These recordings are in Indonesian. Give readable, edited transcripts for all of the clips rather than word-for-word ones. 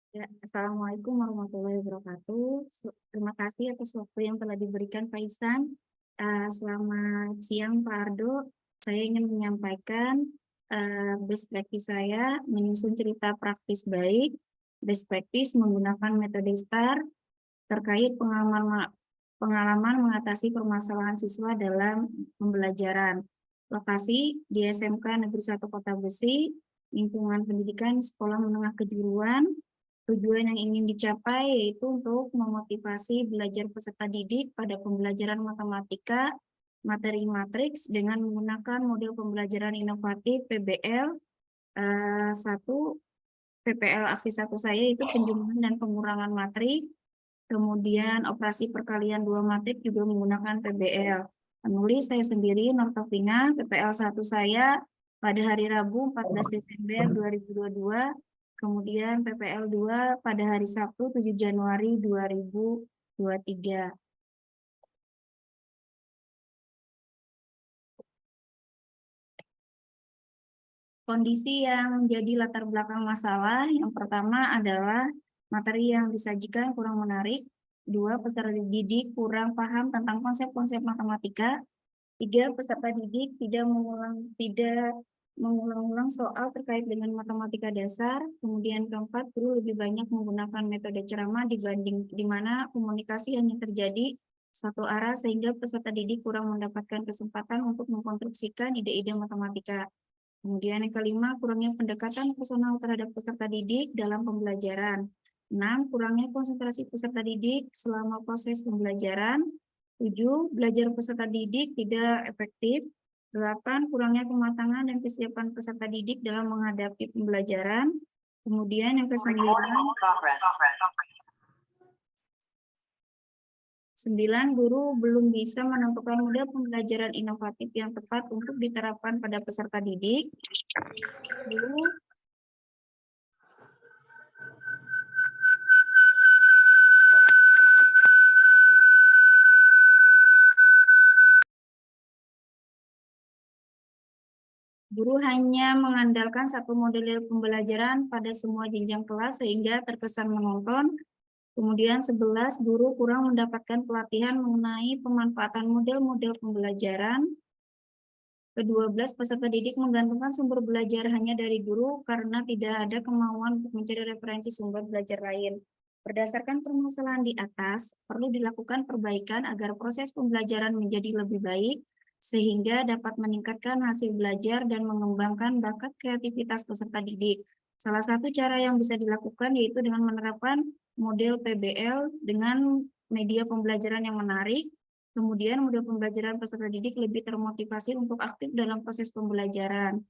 Ya, Assalamualaikum warahmatullahi wabarakatuh. Terima kasih atas waktu yang telah diberikan Pak Ihsan. Selamat siang Pak Ardo. Saya ingin menyampaikan best practice saya menyusun cerita praktis baik, best practice menggunakan metode STAR terkait pengalaman mengatasi permasalahan siswa dalam pembelajaran. Lokasi di SMK Negeri 1 Kota Besi, lingkungan pendidikan sekolah menengah kejuruan. Tujuan yang ingin dicapai yaitu untuk memotivasi belajar peserta didik pada pembelajaran matematika, materi matriks dengan menggunakan model pembelajaran inovatif PBL. 1, PPL aksi 1 saya itu penjumlahan dan pengurangan matrik, kemudian operasi perkalian 2 matrik juga menggunakan PBL. Penulis saya sendiri, Nortovina, PPL 1 saya pada hari Rabu 14 Desember 2022, kemudian PPL 2 pada hari Sabtu 7 Januari 2023. Kondisi yang menjadi latar belakang masalah, yang pertama adalah materi yang disajikan kurang menarik, 2, peserta didik kurang paham tentang konsep-konsep matematika, 3, peserta didik tidak mengulang-ulang soal terkait dengan matematika dasar. Kemudian keempat, guru lebih banyak menggunakan metode ceramah dibanding di mana komunikasi hanya terjadi satu arah sehingga peserta didik kurang mendapatkan kesempatan untuk mengkonstruksikan ide-ide matematika. Kemudian yang kelima, kurangnya pendekatan personal terhadap peserta didik dalam pembelajaran. 6, kurangnya konsentrasi peserta didik selama proses pembelajaran. 7, belajar peserta didik tidak efektif. 8, kurangnya kematangan dan kesiapan peserta didik dalam menghadapi pembelajaran. Kemudian yang kesembilan, 9, guru belum bisa menentukan model pembelajaran inovatif yang tepat untuk diterapkan pada peserta didik. 10, guru hanya mengandalkan satu model pembelajaran pada semua jenjang kelas sehingga terkesan menonton. Kemudian 11, guru kurang mendapatkan pelatihan mengenai pemanfaatan model-model pembelajaran. Ke-12, peserta didik menggantungkan sumber belajar hanya dari guru karena tidak ada kemauan untuk mencari referensi sumber belajar lain. Berdasarkan permasalahan di atas, perlu dilakukan perbaikan agar proses pembelajaran menjadi lebih baik, sehingga dapat meningkatkan hasil belajar dan mengembangkan bakat kreativitas peserta didik. Salah satu cara yang bisa dilakukan yaitu dengan menerapkan model PBL dengan media pembelajaran yang menarik. Kemudian model pembelajaran peserta didik lebih termotivasi untuk aktif dalam proses pembelajaran.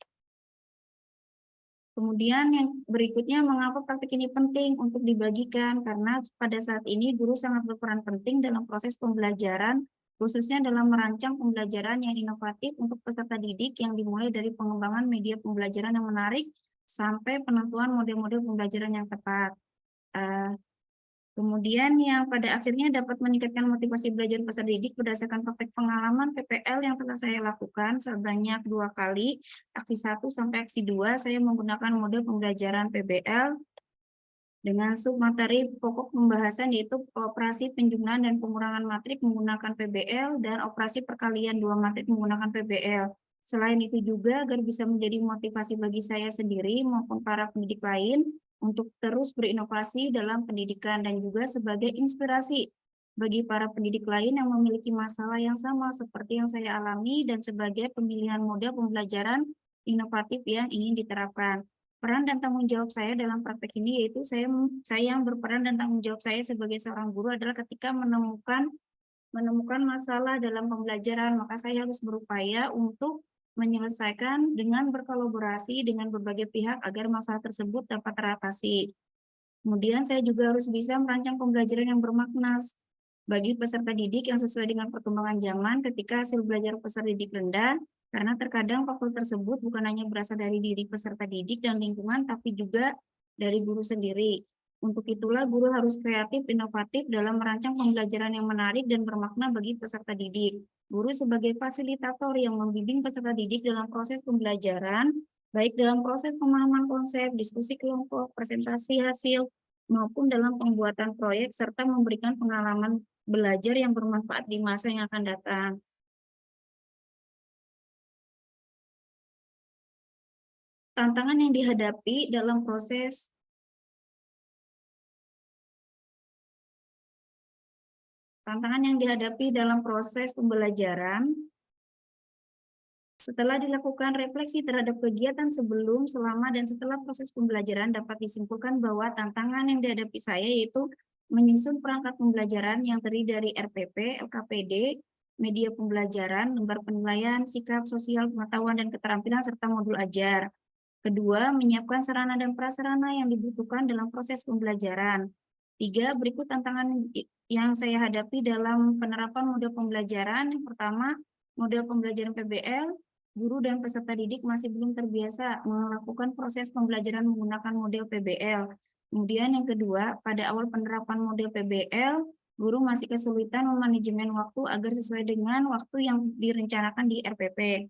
Kemudian yang berikutnya, mengapa praktik ini penting untuk dibagikan? Karena pada saat ini guru sangat berperan penting dalam proses pembelajaran, khususnya dalam merancang pembelajaran yang inovatif untuk peserta didik yang dimulai dari pengembangan media pembelajaran yang menarik sampai penentuan model-model pembelajaran yang tepat. Kemudian yang pada akhirnya dapat meningkatkan motivasi belajar peserta didik berdasarkan praktek pengalaman PPL yang telah saya lakukan sebanyak 2 kali, aksi 1 sampai aksi 2, saya menggunakan model pembelajaran PBL dengan submateri pokok pembahasan yaitu operasi penjumlahan dan pengurangan matrik menggunakan PBL dan operasi perkalian 2 matrik menggunakan PBL. Selain itu juga agar bisa menjadi motivasi bagi saya sendiri maupun para pendidik lain untuk terus berinovasi dalam pendidikan dan juga sebagai inspirasi bagi para pendidik lain yang memiliki masalah yang sama seperti yang saya alami dan sebagai pemilihan model pembelajaran inovatif yang ingin diterapkan. Peran dan tanggung jawab saya dalam praktek ini yaitu saya yang berperan dan tanggung jawab saya sebagai seorang guru adalah ketika menemukan masalah dalam pembelajaran, maka saya harus berupaya untuk menyelesaikan dengan berkolaborasi dengan berbagai pihak agar masalah tersebut dapat teratasi. Kemudian saya juga harus bisa merancang pembelajaran yang bermakna bagi peserta didik yang sesuai dengan perkembangan zaman ketika hasil belajar peserta didik rendah, karena terkadang faktor tersebut bukan hanya berasal dari diri peserta didik dan lingkungan, tapi juga dari guru sendiri. Untuk itulah guru harus kreatif, inovatif dalam merancang pembelajaran yang menarik dan bermakna bagi peserta didik. Guru sebagai fasilitator yang membimbing peserta didik dalam proses pembelajaran, baik dalam proses pemahaman konsep, diskusi kelompok, presentasi hasil, maupun dalam pembuatan proyek serta memberikan pengalaman belajar yang bermanfaat di masa yang akan datang. Tantangan yang dihadapi dalam proses pembelajaran setelah dilakukan refleksi terhadap kegiatan sebelum, selama, dan setelah proses pembelajaran dapat disimpulkan bahwa tantangan yang dihadapi saya yaitu menyusun perangkat pembelajaran yang terdiri dari RPP, LKPD, media pembelajaran, lembar penilaian, sikap sosial, pengetahuan, dan keterampilan, serta modul ajar. Kedua, menyiapkan sarana dan prasarana yang dibutuhkan dalam proses pembelajaran. Tiga, berikut tantangan yang saya hadapi dalam penerapan model pembelajaran. Yang pertama, model pembelajaran PBL, guru dan peserta didik masih belum terbiasa melakukan proses pembelajaran menggunakan model PBL. Kemudian yang kedua, pada awal penerapan model PBL, guru masih kesulitan memanajemen waktu agar sesuai dengan waktu yang direncanakan di RPP.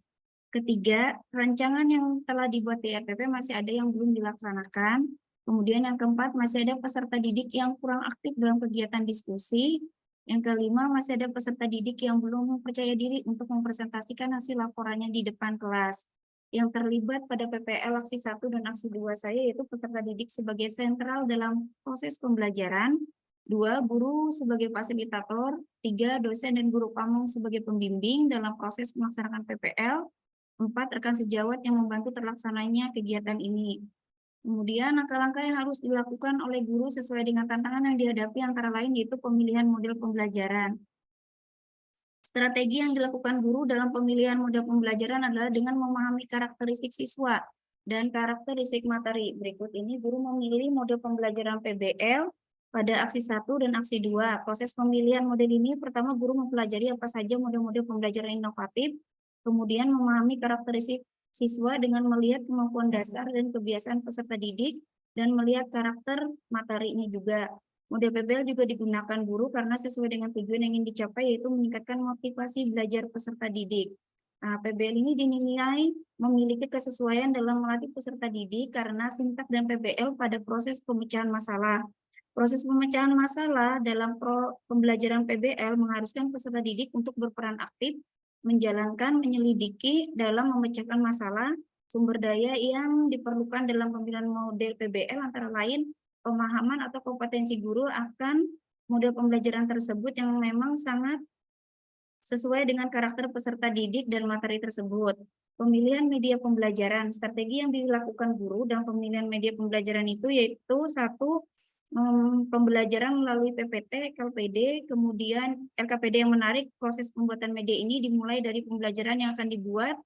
Ketiga, rancangan yang telah dibuat di RPP masih ada yang belum dilaksanakan. Kemudian yang keempat, masih ada peserta didik yang kurang aktif dalam kegiatan diskusi. Yang kelima, masih ada peserta didik yang belum percaya diri untuk mempresentasikan hasil laporannya di depan kelas. Yang terlibat pada PPL aksi 1 dan aksi 2 saya yaitu peserta didik sebagai sentral dalam proses pembelajaran, 2, guru sebagai fasilitator, 3, dosen dan guru pamong sebagai pembimbing dalam proses melaksanakan PPL, 4, rekan sejawat yang membantu terlaksananya kegiatan ini. Kemudian langkah-langkah yang harus dilakukan oleh guru sesuai dengan tantangan yang dihadapi antara lain yaitu pemilihan model pembelajaran. Strategi yang dilakukan guru dalam pemilihan model pembelajaran adalah dengan memahami karakteristik siswa dan karakteristik materi. Berikut ini guru memilih model pembelajaran PBL pada aksi 1 dan aksi 2. Proses pemilihan model ini pertama guru mempelajari apa saja model-model pembelajaran inovatif, kemudian memahami karakteristik siswa dengan melihat kemampuan dasar dan kebiasaan peserta didik dan melihat karakter materinya juga. Model PBL juga digunakan guru karena sesuai dengan tujuan yang ingin dicapai yaitu meningkatkan motivasi belajar peserta didik. Nah, PBL ini dinilai memiliki kesesuaian dalam melatih peserta didik karena singkat dan PBL pada proses pemecahan masalah. Proses pemecahan masalah dalam pembelajaran PBL mengharuskan peserta didik untuk berperan aktif menjalankan, menyelidiki dalam memecahkan masalah, sumber daya yang diperlukan dalam pemilihan model PBL antara lain pemahaman atau kompetensi guru akan model pembelajaran tersebut yang memang sangat sesuai dengan karakter peserta didik dan materi tersebut. Pemilihan media pembelajaran, strategi yang dilakukan guru dan pemilihan media pembelajaran itu yaitu satu, pembelajaran melalui PPT, LPD, kemudian LKPD yang menarik. Proses pembuatan media ini dimulai dari pembelajaran yang akan dibuat,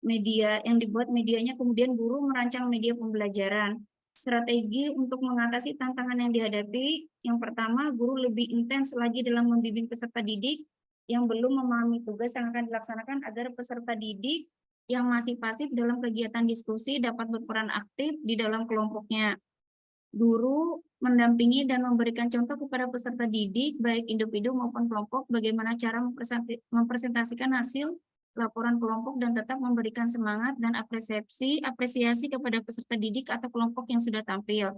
media yang dibuat medianya, kemudian guru merancang media pembelajaran. Strategi untuk mengatasi tantangan yang dihadapi, yang pertama, guru lebih intens lagi dalam membimbing peserta didik yang belum memahami tugas yang akan dilaksanakan agar peserta didik yang masih pasif dalam kegiatan diskusi dapat berperan aktif di dalam kelompoknya. Guru mendampingi dan memberikan contoh kepada peserta didik, baik individu maupun kelompok, bagaimana cara mempresentasikan hasil laporan kelompok dan tetap memberikan semangat dan apresiasi kepada peserta didik atau kelompok yang sudah tampil.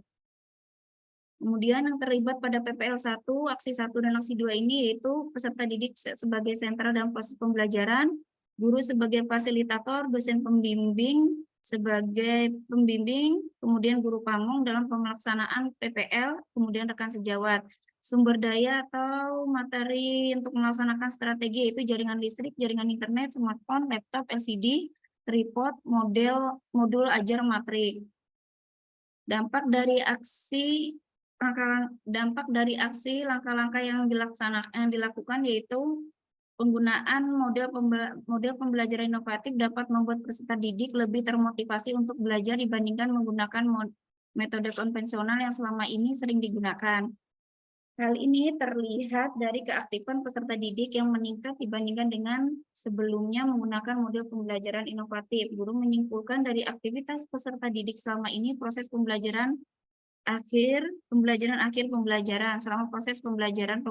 Kemudian yang terlibat pada PPL 1, aksi 1 dan aksi 2 ini yaitu peserta didik sebagai sentral dalam proses pembelajaran, guru sebagai fasilitator, dosen pembimbing sebagai pembimbing, kemudian guru pamong dalam pelaksanaan PPL, kemudian rekan sejawat. Sumber daya atau materi untuk melaksanakan strategi yaitu jaringan listrik, jaringan internet, smartphone, laptop, LCD, tripod, modul ajar materi. Dampak dari aksi langkah-langkah yang dilakukan yaitu penggunaan model pembelajaran inovatif dapat membuat peserta didik lebih termotivasi untuk belajar dibandingkan menggunakan metode konvensional yang selama ini sering digunakan. Hal ini terlihat dari keaktifan peserta didik yang meningkat dibandingkan dengan sebelumnya menggunakan model pembelajaran inovatif. Guru menyimpulkan dari aktivitas peserta didik selama ini proses pembelajaran akhir pembelajaran selama proses pembelajaran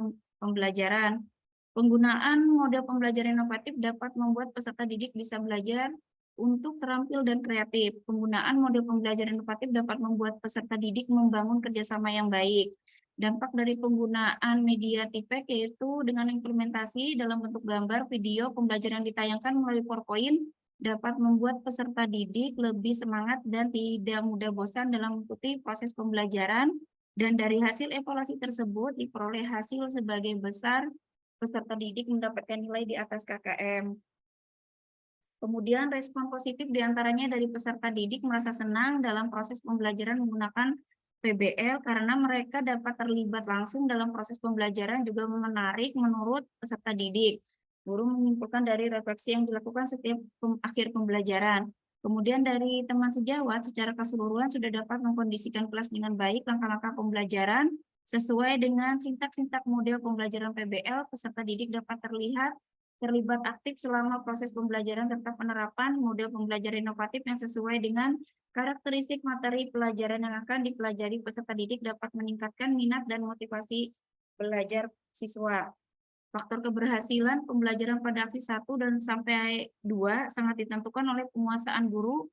penggunaan model pembelajaran inovatif dapat membuat peserta didik bisa belajar Untuk terampil dan kreatif, penggunaan model pembelajaran inovatif dapat membuat peserta didik membangun kerjasama yang baik. Dampak dari penggunaan media TIPEC yaitu dengan implementasi dalam bentuk gambar, video, pembelajaran ditayangkan melalui PowerPoint dapat membuat peserta didik lebih semangat dan tidak mudah bosan dalam mengikuti proses pembelajaran. Dan dari hasil evaluasi tersebut diperoleh hasil sebagai besar peserta didik mendapatkan nilai di atas KKM. Kemudian respon positif diantaranya dari peserta didik merasa senang dalam proses pembelajaran menggunakan PBL karena mereka dapat terlibat langsung dalam proses pembelajaran juga menarik menurut peserta didik. Guru menyimpulkan dari refleksi yang dilakukan setiap akhir pembelajaran. Kemudian dari teman sejawat secara keseluruhan sudah dapat mengkondisikan kelas dengan baik langkah-langkah pembelajaran sesuai dengan sintak-sintak model pembelajaran PBL, peserta didik dapat terlibat aktif selama proses pembelajaran serta penerapan model pembelajaran inovatif yang sesuai dengan karakteristik materi pelajaran yang akan dipelajari peserta didik dapat meningkatkan minat dan motivasi belajar siswa. Faktor keberhasilan pembelajaran pada aksi 1 dan sampai 2 sangat ditentukan oleh penguasaan guru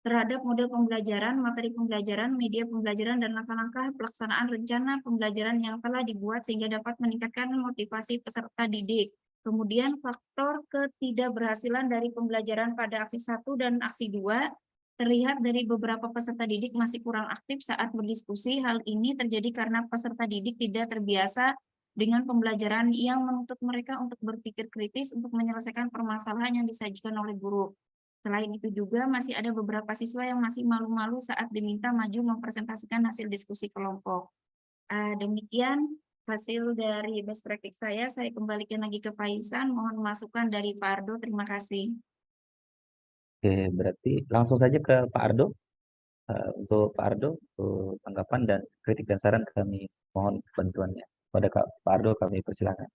terhadap model pembelajaran, materi pembelajaran, media pembelajaran, dan langkah-langkah pelaksanaan rencana pembelajaran yang telah dibuat sehingga dapat meningkatkan motivasi peserta didik. Kemudian faktor ketidakberhasilan dari pembelajaran pada aksi 1 dan aksi 2 terlihat dari beberapa peserta didik masih kurang aktif saat berdiskusi. Hal ini terjadi karena peserta didik tidak terbiasa dengan pembelajaran yang menuntut mereka untuk berpikir kritis untuk menyelesaikan permasalahan yang disajikan oleh guru. Selain itu juga masih ada beberapa siswa yang masih malu-malu saat diminta maju mempresentasikan hasil diskusi kelompok. Demikian hasil dari best practice saya kembalikan lagi ke Pak Ihsan, mohon masukan dari Pak Ardo, terima kasih. Oke, berarti langsung saja ke Pak Ardo. Untuk Pak Ardo, tanggapan dan kritik dan saran kami mohon bantuannya. Pada Pak Ardo kami persilakan.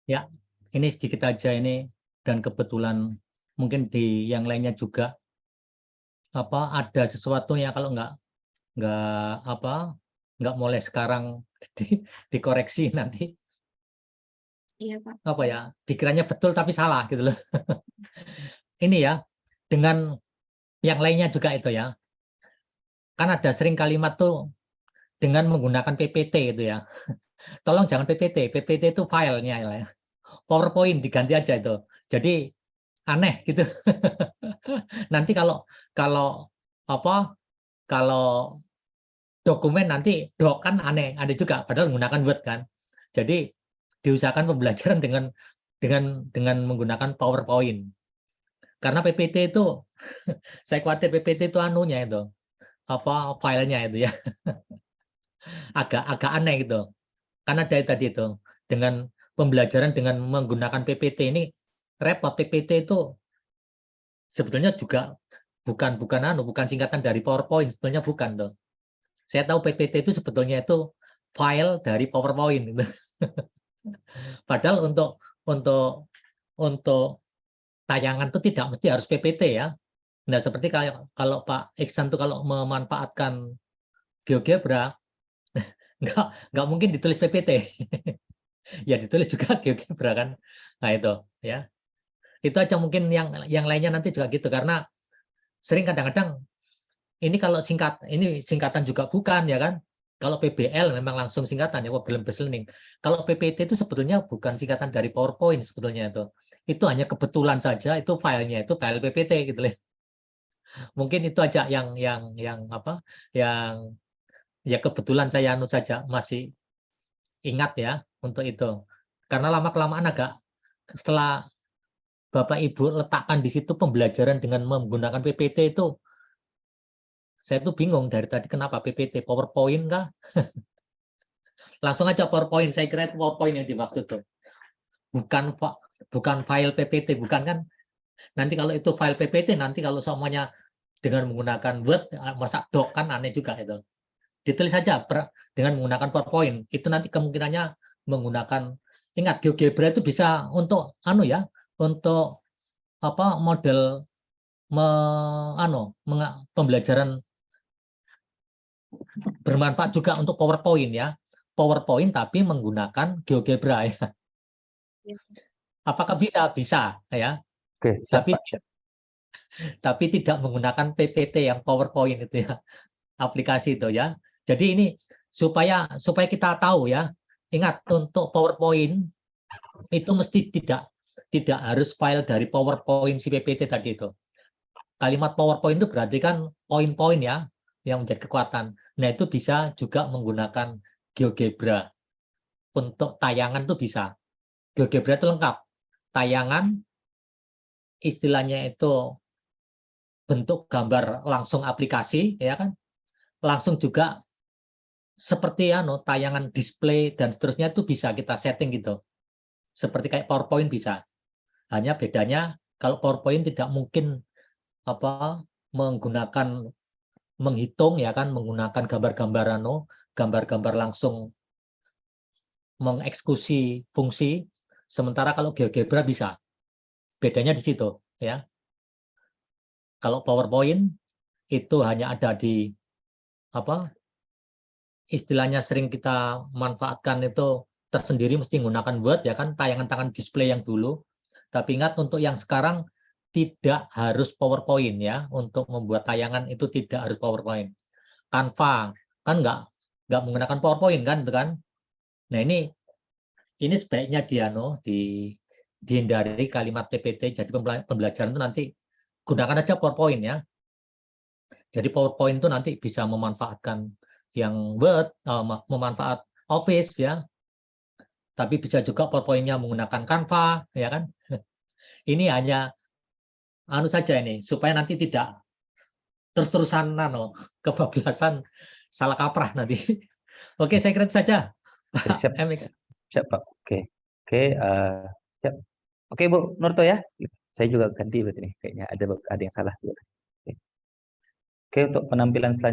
Ya, ini sedikit aja ini, dan kebetulan mungkin di yang lainnya juga ada sesuatu yang kalau nggak mulai sekarang dikoreksi nanti. Iya, Pak. Dikiranya betul tapi salah gitu loh. Ini ya, dengan yang lainnya juga itu ya. Kan ada sering kalimat tuh dengan menggunakan PPT gitu ya. Tolong jangan PPT, PPT itu filenya ya. PowerPoint diganti aja itu. Jadi aneh gitu. Nanti kalau dokumen nanti doc kan aneh, ada juga padahal menggunakan Word kan. Jadi diusahakan pembelajaran dengan menggunakan PowerPoint. Karena PPT itu saya khawatir PPT itu anunya itu filenya itu ya. agak aneh gitu. Karena dari tadi itu dengan pembelajaran dengan menggunakan PPT ini repot. PPT itu sebetulnya juga bukan singkatan dari PowerPoint, sebetulnya bukan tuh. Saya tahu PPT itu sebetulnya itu file dari PowerPoint gitu. Padahal untuk tayangan itu tidak mesti harus PPT ya. Nah, seperti kalau Pak Iksan tuh kalau memanfaatkan GeoGebra nggak mungkin ditulis PPT. Ya ditulis juga GeoGebra kan. Nah, itu ya. Itu aja mungkin yang lainnya nanti juga gitu, karena sering kadang-kadang ini kalau ini singkatan juga bukan ya kan. Kalau PBL memang langsung singkatan ya, problem based learning. Kalau PPT itu sebetulnya bukan singkatan dari PowerPoint sebetulnya itu. Itu hanya kebetulan saja itu filenya itu file PPT gitu loh. Mungkin itu aja yang ya kebetulan saya saja masih ingat ya untuk itu. Karena lama-kelamaan agak setelah Bapak Ibu letakkan di situ pembelajaran dengan menggunakan PPT itu, saya tuh bingung dari tadi kenapa PPT, PowerPoint kah? Langsung aja PowerPoint, saya kira itu PowerPoint yang dimaksud tuh. Bukan file PPT, bukan kan? Nanti kalau itu file PPT, nanti kalau semuanya dengan menggunakan Word, masa doc kan aneh juga itu. Ditulis saja dengan menggunakan PowerPoint, itu nanti kemungkinannya menggunakan, ingat GeoGebra itu bisa untuk untuk model pembelajaran bermanfaat juga untuk PowerPoint ya. PowerPoint tapi menggunakan GeoGebra ya. Apakah bisa? Bisa ya. Oke, siap, tapi Pak. tapi tidak menggunakan PPT yang PowerPoint itu ya, aplikasi itu ya. Jadi ini supaya kita tahu ya, ingat untuk PowerPoint itu mesti tidak harus file dari PowerPoint si PPT tadi itu. Kalimat PowerPoint itu berarti kan poin-poin ya yang menjadi kekuatan. Nah, itu bisa juga menggunakan GeoGebra. Untuk tayangan itu bisa. GeoGebra itu lengkap. Tayangan istilahnya itu bentuk gambar langsung aplikasi ya kan. Langsung juga seperti tayangan display dan seterusnya itu bisa kita setting gitu. Seperti kayak PowerPoint bisa. Hanya bedanya kalau PowerPoint tidak mungkin menggunakan menghitung ya kan, menggunakan gambar-gambar langsung mengeksekusi fungsi. Sementara kalau GeoGebra bisa. Bedanya di situ ya. Kalau PowerPoint itu hanya ada di istilahnya sering kita manfaatkan itu tersendiri, mesti menggunakan Word ya kan, tayangan display yang dulu. Tapi ingat untuk yang sekarang tidak harus PowerPoint ya, untuk membuat tayangan itu tidak harus PowerPoint. Canva kan nggak menggunakan PowerPoint kan, itu kan. Nah ini sebaiknya dihindari kalimat PPT. Jadi pembelajaran itu nanti gunakan aja PowerPoint ya. Jadi PowerPoint itu nanti bisa memanfaatkan yang Word, memanfaat Office ya. Tapi bisa juga PowerPoint-nya menggunakan Canva ya kan. Ini hanya saja ini supaya nanti tidak terus-terusan kebablasan, salah kaprah nanti. Oke, saya kira itu saja. Siap, MX. siap Pak. Oke, siap. Oke Bu Nurto ya. Saya juga ganti berarti nih. Kayaknya ada yang salah. Oke, untuk penampilan selanjutnya.